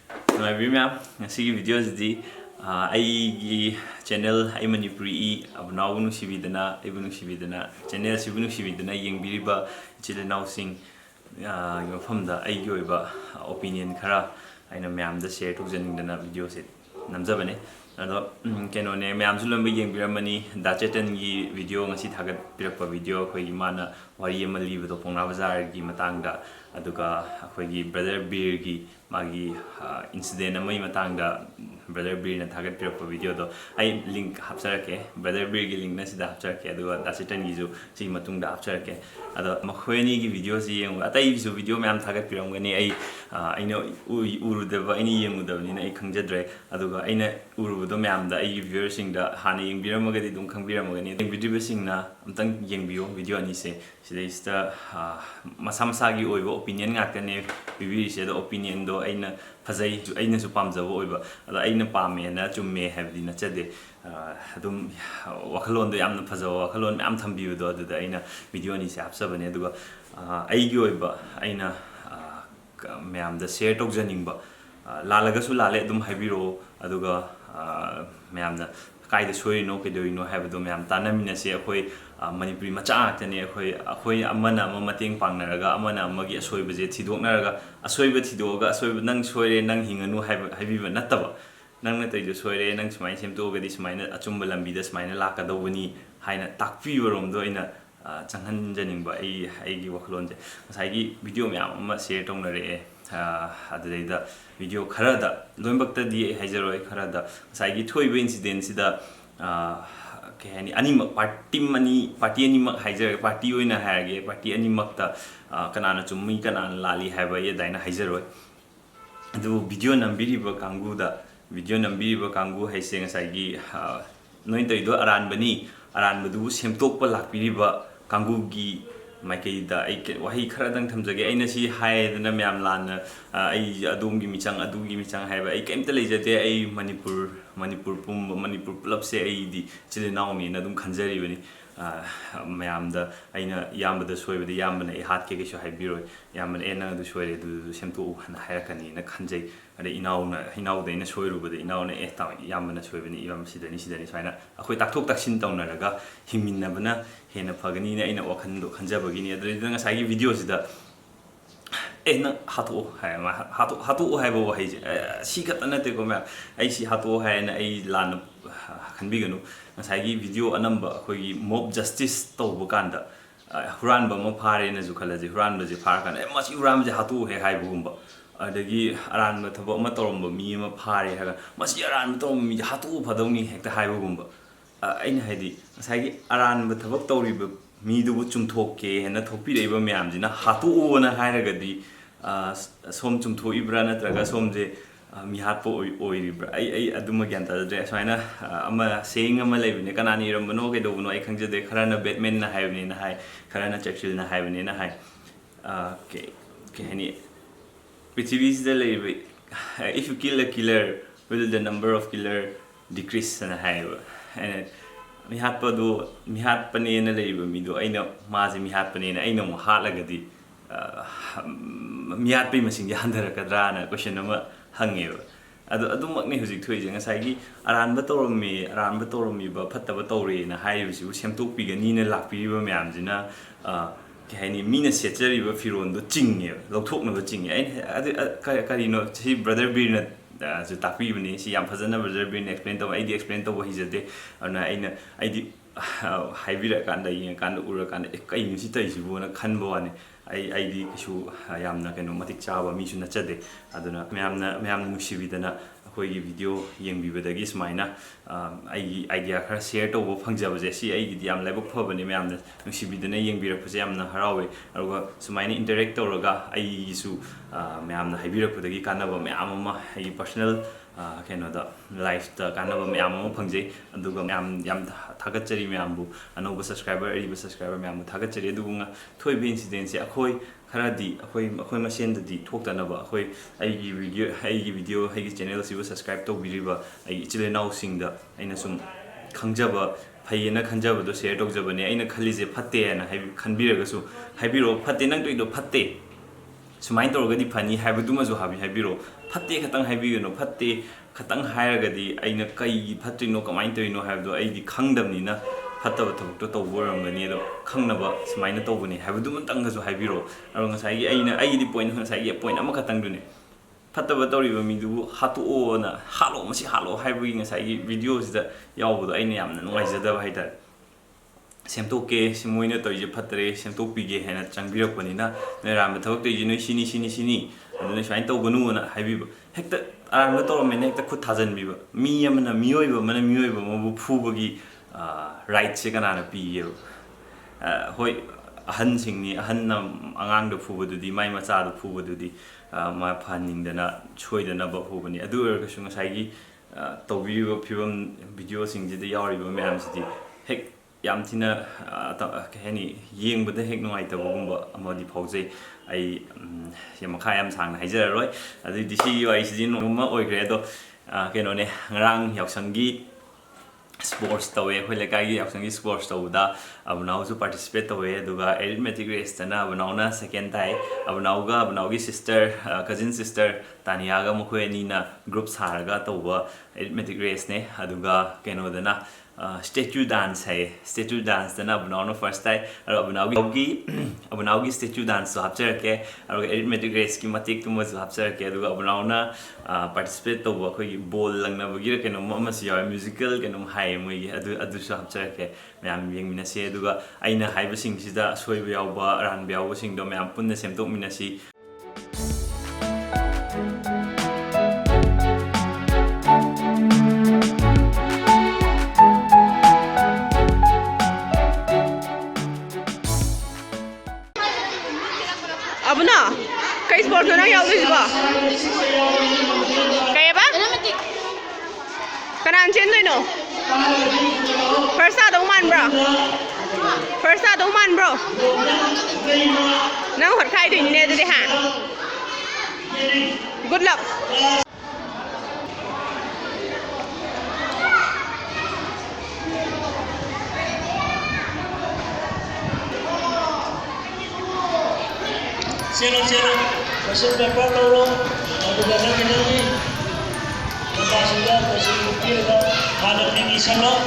Ngasi video jadi ai channel ai Manipuri Abunao Nusibidana Ibunusibidana channel Sibunusibidana yengbiriba chilena sing yofamda ai yoiba opinion khara aina myam da share tujanningdana video se namjabane ado kenone myam zulambe yengbiramani da Che10 gi video ngasi thagat pirakpa video khoi mana wari ama liba do Pongna Bazar gi matangda aduga akhoi gi brother BIR gi magi incident amai matangda brother BIR na thagat pirakpa video do ai link hapsarake brother BIR gi link na sida hapsarake aduga da Che10 gi ju si matungda hapsarake ado makhweni gi video si yeng atai ju video myam thagat piramgani ai aina urudaba aini yengudabni na ai khangjadre aduga aina urubudo myam da ai viewer sing da hana yengbiramagadi dum khangbiramagani video sing na amtang yengbiyo video ani se sida masa gi oiba opinion ngakane bibi se da opinion do aina phajai aina su pamjabo oiba ada aina pame na chumme habdi na chade adum wakhalon do yamna phajawa wakhalon am thambiu do adu da aina video ani se hapsabane aduga ai gi oiba aina myam da share tokjaningba lalaga su lale dum haibiro aduga myam da kaida soirino kedoino habdo myam tanamina se akhoi Manipuri macha tane akhoi amana mamateng pangnaraga amana amagi asoiba je thidoknaraga asoiba thidoga asoiba nang soire nang hinganu haibiba nataba nang natai jo soire nang smai semtogadi smaina achumba lambi da smaina lakadawani haina takpi warom do ina changhan janingba ai gi wakhlon je sai gi video myam ama share tongnare adida video kharada loimbakta di haijaroi kharada sai gi thoiba incident sida kehani animak party animak haijar party oina hage party animak ta kanana chummi kanana lali haiba ye daina haijaroi adu video nambiriba kangu da video nambiriba kangu haise ngasai gi noi taido aranbadu semtokpa lakpiriba kangu gi maikei da ai wahi kharadang thamjage aina si haidana myam lana ai adumgi michang haiba ai kemta leijate ai manipur pullap se ai di chilinau mi na dum khanjari bani myam da aina yambada soibada yambana ai hat ke sho haibiroi yambana ena du soire du semtu na hairakani na khanjai ade inau da ina soirubada inau na eta yambana soibani yam sidani saina akhoi takthok taksin taunaraga hingminnabana hena phagani na ina wakhan do khanjabagini adrida nga sai video sida na hatu haibo haije si katana te ko ma ai si hatu hai na ai lan khanbiganu ngasai gi video anamba khoi mob justice to bukanda huran ba ma phare na ju khalaji huran ba je phar kan ma si huran je hatu he hai bugumba adagi aran ma thabo ma toromba mi ma phare ha ma si aran ma torom mi hatu phadongni hekta hai bugumba aina haidi ngasai gi aran ba thabak toriba mi du bu chumthokke hena thopi reiba myam jina hatu na hairagadi som chumtho ibra natraga somje mi hatpo oiribra ai aduma gyanta de saina ama saying ama leibine kanani rambano ke dobuno ai khangjade kharana batman na haibne na hai kharana churchill na haibne na hai ke hani prithvi de leibe if you kill a killer will the number of killer decrease na haiba and mi hatpane na leiba mi do aina maji mi hatpane na aina mo halagadi mi hatpai masing yandarakadra na question ama hangeba adumakni hujik thoije ngasai gi aranba toromi ba phattaba tore na haibisi semtokpi ga ni na lakpi ba myam jina kehani mina setchari ba firon do chingye lokthokna ba chingye ai karino si brother BIR na ju takpi bani si yam phajana brother BIR na explain to ai explain to hijade ana aina ai di haibira kanda yin kanda ura kanda kai ni si tai sibu na khanbo ani ai di kisu yamna keno matik chaba mi su nachade aduna myam nusibidana akhoi gi video yengbibadagi smaina ai idea khara share to bo phangjabaje si ai gi yam laibok phobani myam nusibidana yengbirakpase yamna harawe aruga smaina interact toroga ai su myam na haibirakpudagi kanaba myam ama ai personal keno da life da kanaba myam ama phangje aduga yam thagachari myam bu anoba subscriber myam thagachari aduga thoibe incident se akhoi kharadi akhoi masen di thoktanaba akhoi ai video channel si subscribe to biriba ai chilenau sing da aina sum khangjaba phayena khanjaba do share tokjabane aina khalije phatte na hai khanbiraga su haibiro phatte nang to do phatte sumain torgadi phani haibaduma jo habiro phatte khatang haibigano phatte khatang hairagadi aina kai phatrino kamain toino haibdo aidi khangdamni na phattaba thobukto tawborangani do khangnaba sumaina tawbani haibaduma tanga jo habiro aro ngasai gi aina aidi point ngasai gi point ama khatang dune phattaba tawriba midu hatu ona halo masi halo haibugi ngasai gi video sida yawbodo aina yamna nuaijadaba haidar semtoke simoina toije phatre semtopige hena changbirakpanina neram thawak toije noi sini aduna swain tawganu na haibiba hekta aranga tawmene hekta khut thajanbiba mi amana miyoiba mabu phubagi right se kana na piye hoi ahan singni ahan na angang da phubadudi mai macha da phubadudi ma phaningdana choidana ba phubani adu erga sunga saigi tawbiba phibam video singjida yawriba mayam sidi hek yam thina kahani yengbada hek nungai tabagumba amadi phaujai ai yamakha yam sangna haijararoi adu disi wai sidin noma oigre do keno ne ngrang yauksangi sports tawe khoi lekai gi yauksangi sports tawda abunau su participate tawe aduga arithmetic race tana abunau na second tai abunau gi sister cousin sister tania ga mkhoi ani na group saraga tawba arithmetic race ne aduga keno dana statue dance hai statue dance dana abunau no first tai aro abunau gi statue dance so hapcher ke aro arithmetic race ki matik tu mas hapcher ke aduga abunau na participate to ba khoi ball langna bagi keno ma si ya musical keno hai moi adu so hapcher ke mayam yeng mina se aduga aina haiba sing sida soiba yawba ran yawa sing do mayam punna semtok mina si Abuna, kai sport na yaw luis ba? Kaya ba? Kanan chen doi no? First ada man bro. First ada man bro. Nang hot khai doi ni doi ha. Good luck. Zero, question paper loro, aduga na kinani, nanda sudah question paper lo, hana pingi salo,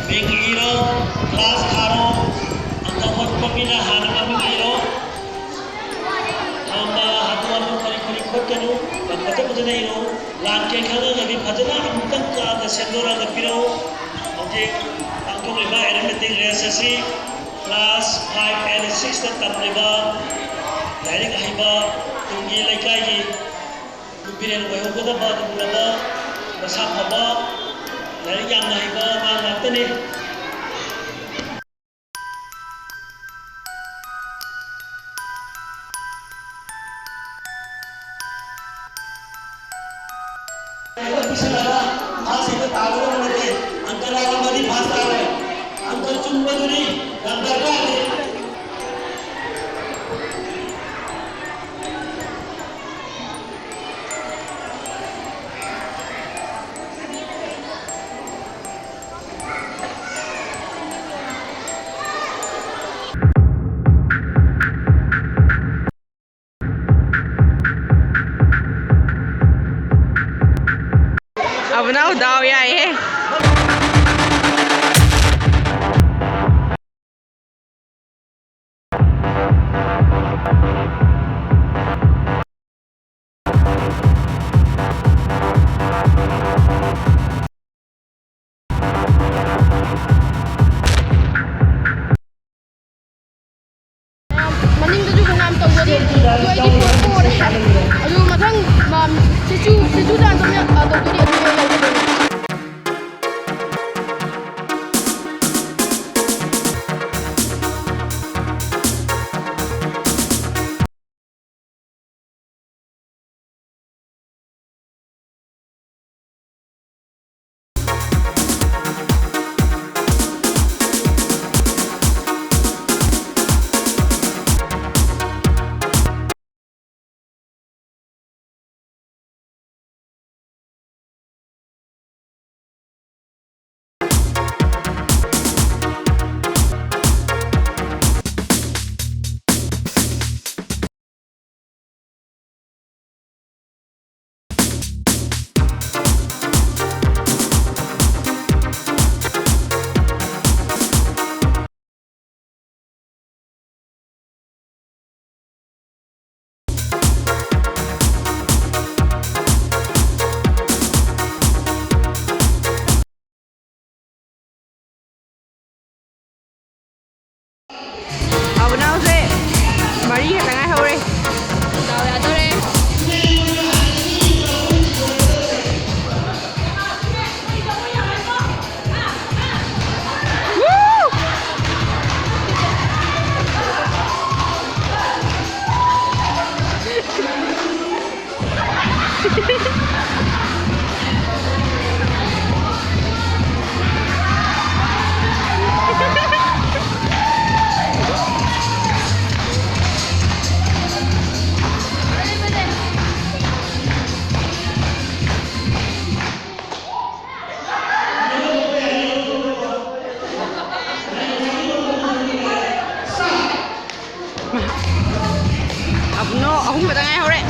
pingi iro, class haro, angka hot pamina hana kami iro, amba hatu amba kali khot kanu, pagkata pagkata iro, lantai kala lagi pagkata amtak ka sendora ka piro, oke, angkong lima arithmetic resesi, class 5 and 6 na tapliba. Dari kahiba tinggi lekai lupiran wayo ko ba dulaba basa phaba dari yang kahiba ma matne masih tahu nanti antara kembali bahasa antar jumpa duri gambar kali Abuna daw ya eh. Abunao, ako ba tangay hore?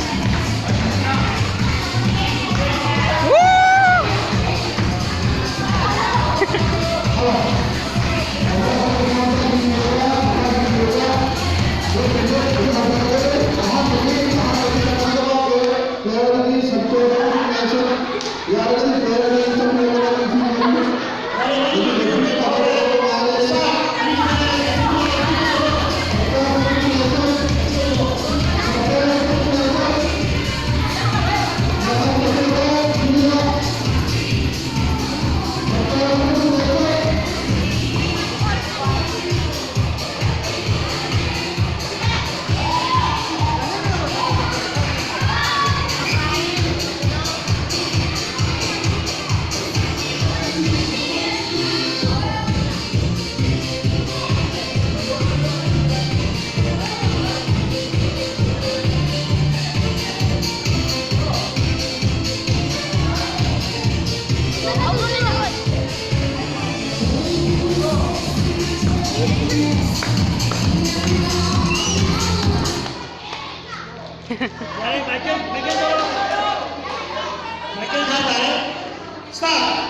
Michael start.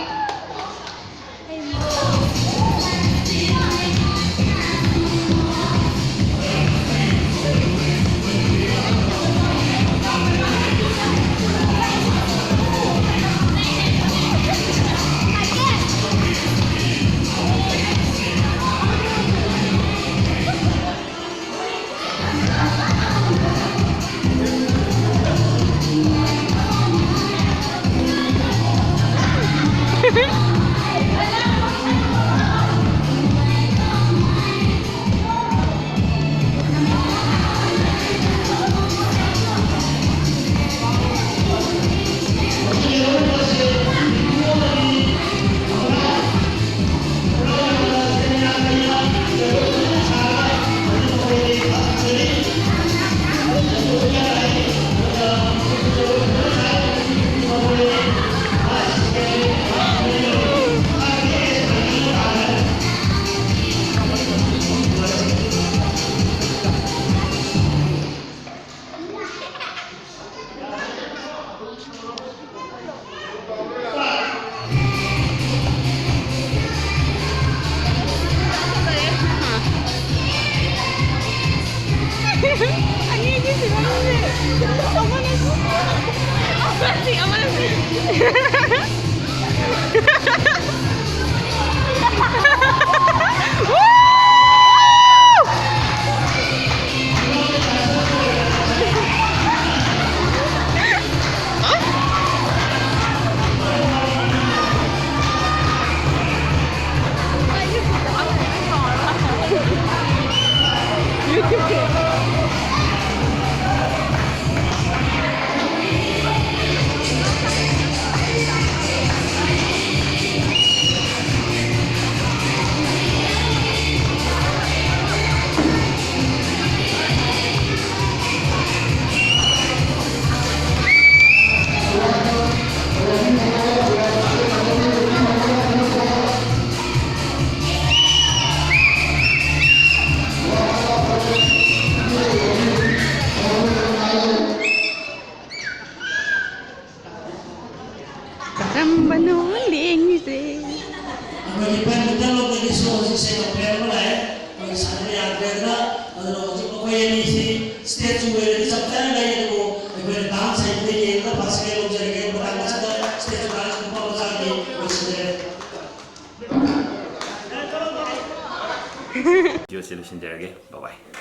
Video solution there again. Bye bye.